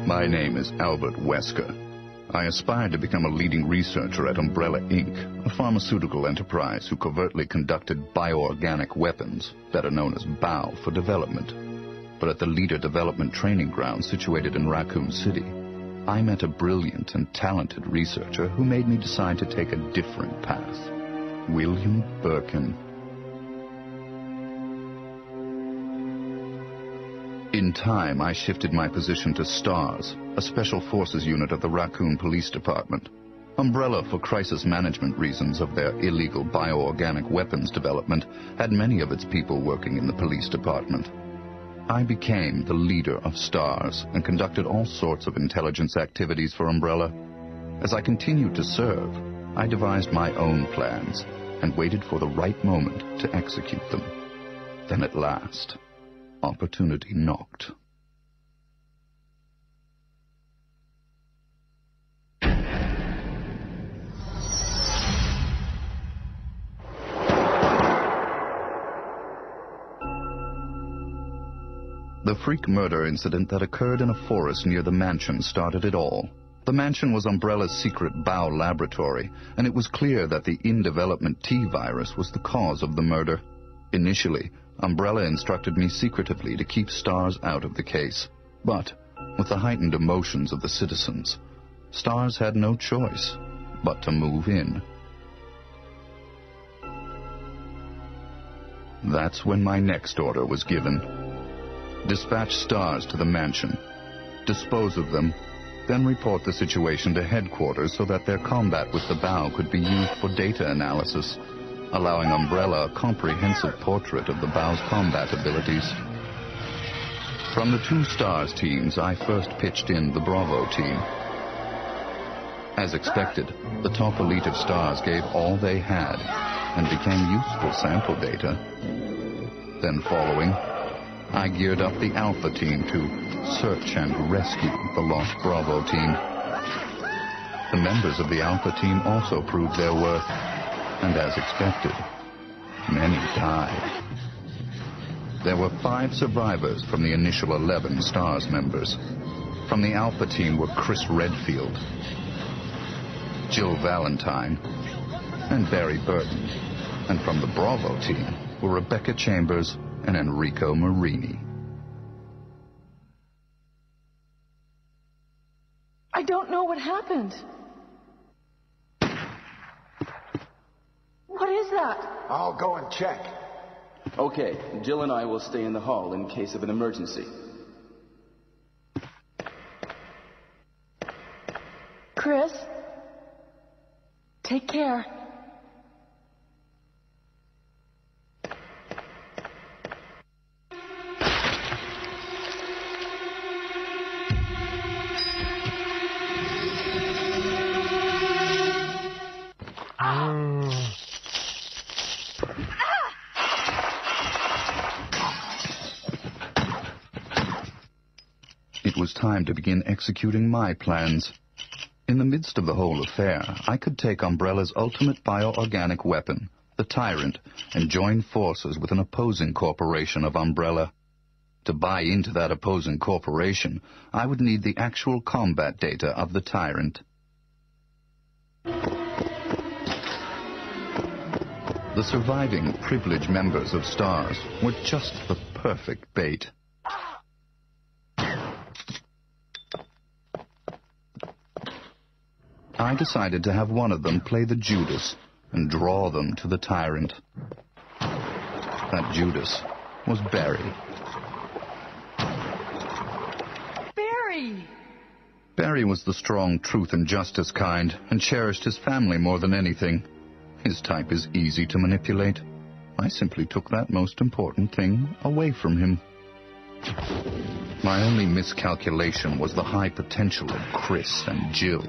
My name is Albert Wesker. I aspired to become a leading researcher at Umbrella Inc., a pharmaceutical enterprise who covertly conducted bioorganic weapons, better known as BOW, for development. But at the Leader Development Training Ground situated in Raccoon City, I met a brilliant and talented researcher who made me decide to take a different path. William Birkin. In time, I shifted my position to STARS, a special forces unit of the Raccoon Police Department. Umbrella, for crisis management reasons of their illegal bioorganic weapons development, had many of its people working in the police department. I became the leader of STARS and conducted all sorts of intelligence activities for Umbrella. As I continued to serve, I devised my own plans and waited for the right moment to execute them. Then at last, opportunity knocked. The freak murder incident that occurred in a forest near the mansion started it all. The mansion was Umbrella's secret BOW laboratory, and it was clear that the in-development T virus was the cause of the murder. Initially, Umbrella instructed me secretively to keep STARS out of the case. But, with the heightened emotions of the citizens, STARS had no choice but to move in. That's when my next order was given. Dispatch STARS to the mansion, dispose of them, then report the situation to headquarters so that their combat with the BOW could be used for data analysis, allowing Umbrella a comprehensive portrait of the BOW's combat abilities. From the two STARS teams, I first pitched in the Bravo team. As expected, the top elite of STARS gave all they had and became useful sample data. Then following, I geared up the Alpha team to search and rescue the lost Bravo team. The members of the Alpha team also proved their worth, and as expected, many died. There were 5 survivors from the initial 11 STARS members. From the Alpha team were Chris Redfield, Jill Valentine, and Barry Burton. And from the Bravo team were Rebecca Chambers and Enrico Marini. I don't know what happened. What is that? I'll go and check. Okay, Jill and I will stay in the hall in case of an emergency. Chris, take care. It was time to begin executing my plans. In the midst of the whole affair, I could take Umbrella's ultimate bioorganic weapon, the Tyrant, and join forces with an opposing corporation of Umbrella. To buy into that opposing corporation, I would need the actual combat data of the Tyrant. The surviving privileged members of STARS were just the perfect bait. I decided to have one of them play the Judas and draw them to the Tyrant. That Judas was Barry. Barry! Barry was the strong truth and justice kind and cherished his family more than anything. His type is easy to manipulate. I simply took that most important thing away from him. My only miscalculation was the high potential of Chris and Jill.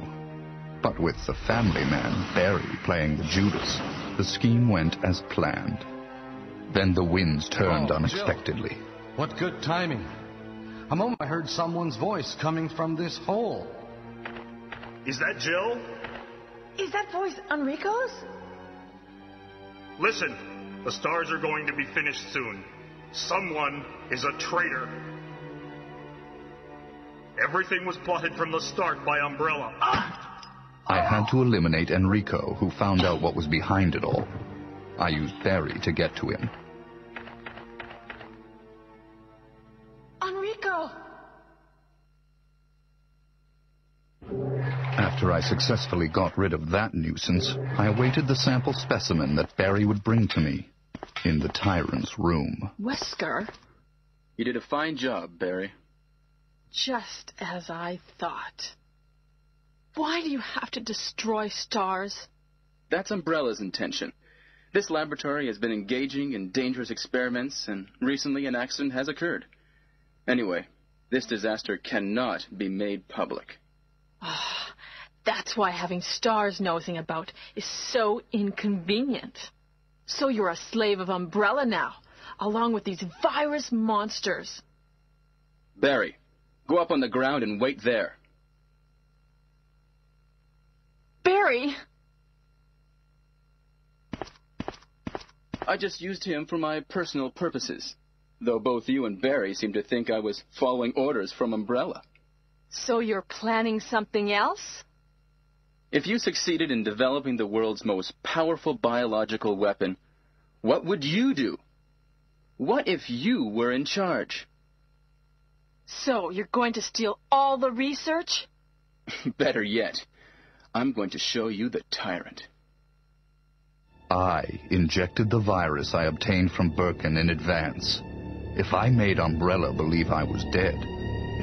But with the family man, Barry, playing the Judas, the scheme went as planned. Then the winds turned unexpectedly. Jill. What good timing. A moment I heard someone's voice coming from this hole. Is that Jill? Is that voice Enrico's? Listen, the STARS are going to be finished soon. Someone is a traitor. Everything was plotted from the start by Umbrella. I had to eliminate Enrico, who found out what was behind it all. I used Barry to get to him. Enrico! After I successfully got rid of that nuisance, I awaited the sample specimen that Barry would bring to me in the Tyrant's room. Wesker? You did a fine job, Barry. Just as I thought. Why do you have to destroy stars? That's Umbrella's intention. This laboratory has been engaging in dangerous experiments, and recently an accident has occurred. Anyway, this disaster cannot be made public. That's why having stars nosing about is so inconvenient. So you're a slave of Umbrella now, along with these virus monsters. Barry, go up on the ground and wait there. Barry! I just used him for my personal purposes, though both you and Barry seem to think I was following orders from Umbrella. So you're planning something else? If you succeeded in developing the world's most powerful biological weapon, what would you do? What if you were in charge? So you're going to steal all the research? Better yet, I'm going to show you the Tyrant. I injected the virus I obtained from Birkin in advance. If I made Umbrella believe I was dead,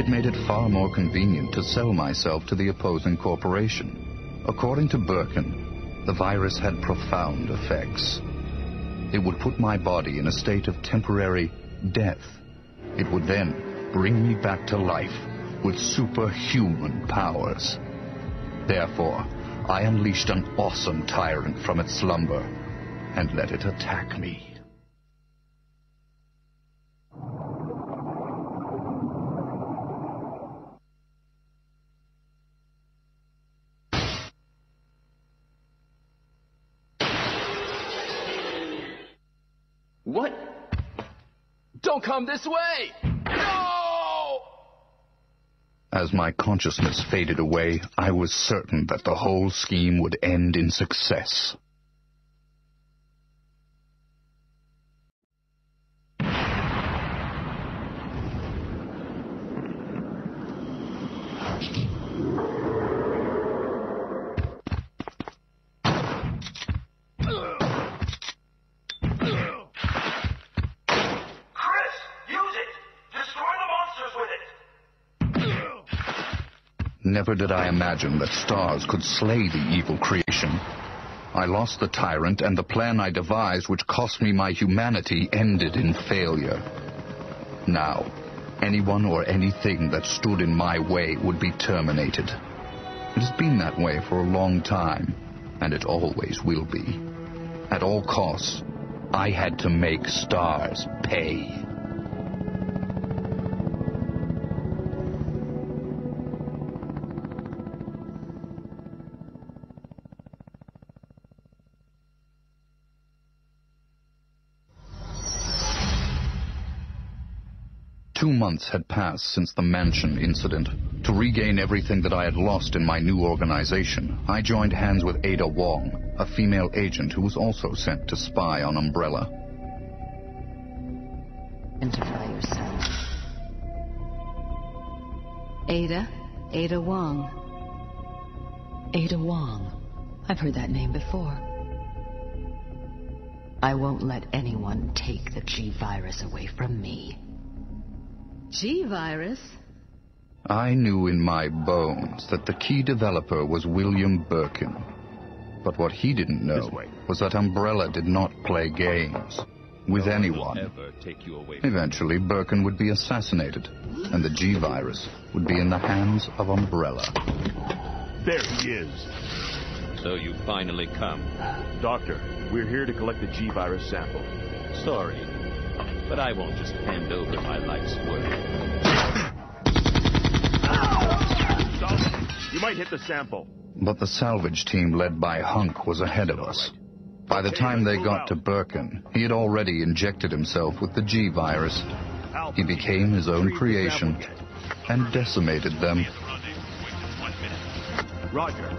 it made it far more convenient to sell myself to the opposing corporation. According to Birkin, the virus had profound effects. It would put my body in a state of temporary death. It would then bring me back to life with superhuman powers. Therefore, I unleashed an awesome tyrant from its slumber and let it attack me. What? Don't come this way! No! As my consciousness faded away, I was certain that the whole scheme would end in success. Never did I imagine that stars could slay the evil creation. I lost the tyrant, and the plan I devised, which cost me my humanity, ended in failure. Now, anyone or anything that stood in my way would be terminated. It has been that way for a long time, and it always will be. At all costs, I had to make stars pay. Two months had passed since the mansion incident. To regain everything that I had lost in my new organization, I joined hands with Ada Wong, a female agent who was also sent to spy on Umbrella. Identify yourself. Ada Wong. Ada Wong. I've heard that name before. I won't let anyone take the G-Virus away from me. G-Virus? I knew in my bones that the key developer was William Birkin. But what he didn't know was that Umbrella did not play games with anyone. Eventually, Birkin would be assassinated, and the G-Virus would be in the hands of Umbrella. There he is. So you finally come. Doctor, we're here to collect the G-Virus sample. Sorry, but I won't just hand over my life's work. Stop. You might hit the sample. But the salvage team led by Hunk was ahead of us. By the time they got to Birkin, he had already injected himself with the G-Virus. He became his own creation and decimated them. Roger.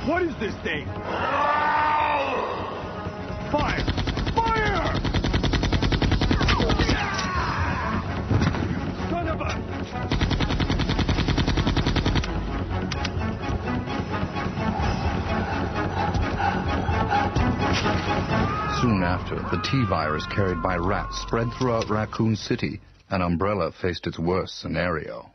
What is this thing? Fire! Fire! Son of a... Soon after, the T-virus carried by rats spread throughout Raccoon City, and Umbrella faced its worst scenario.